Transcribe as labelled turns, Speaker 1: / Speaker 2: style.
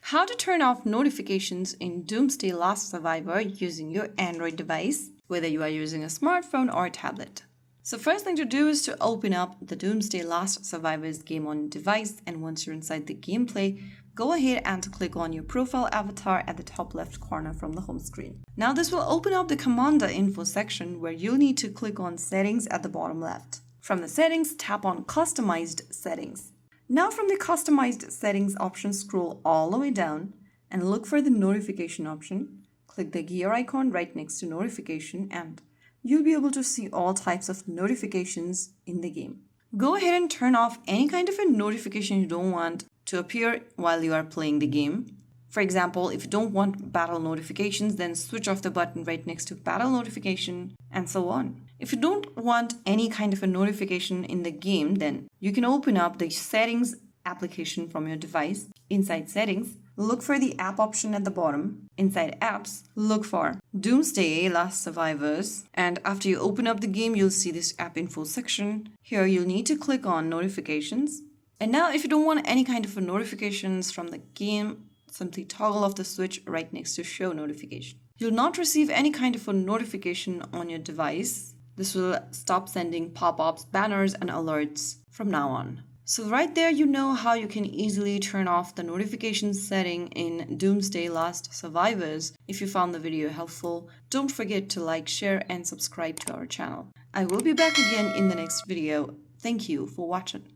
Speaker 1: How to turn off notifications in Doomsday Last Survivor using your Android device, whether you are using a smartphone or a tablet. So first thing to do is to open up the Doomsday Last Survivors game on your device, and once you're inside the gameplay, go ahead and click on your profile avatar at the top left corner from the home screen. Now this will open up the Commander info section where you'll need to click on Settings at the bottom left. From the settings, tap on Customized Settings. Now from the Customized Settings option, scroll all the way down and look for the Notification option. Click the gear icon right next to Notification and you'll be able to see all types of notifications in the game. Go ahead and turn off any kind of a notification you don't want to appear while you are playing the game. For example, if you don't want battle notifications, then switch off the button right next to battle notification and so on. If you don't want any kind of a notification in the game, then you can open up the settings application from your device. Inside settings, look for the app option at the bottom. Inside apps, look for Doomsday Last Survivors. And after you open up the game, you'll see this app info section. Here you'll need to click on notifications. And now if you don't want any kind of notifications from the game, simply toggle off the switch right next to show notification. You'll not receive any kind of a notification on your device. This will stop sending pop-ups, banners, and alerts from now on. So right there, you know how you can easily turn off the notifications setting in Doomsday Last Survivors. If you found the video helpful, don't forget to like, share, and subscribe to our channel. I will be back again in the next video. Thank you for watching.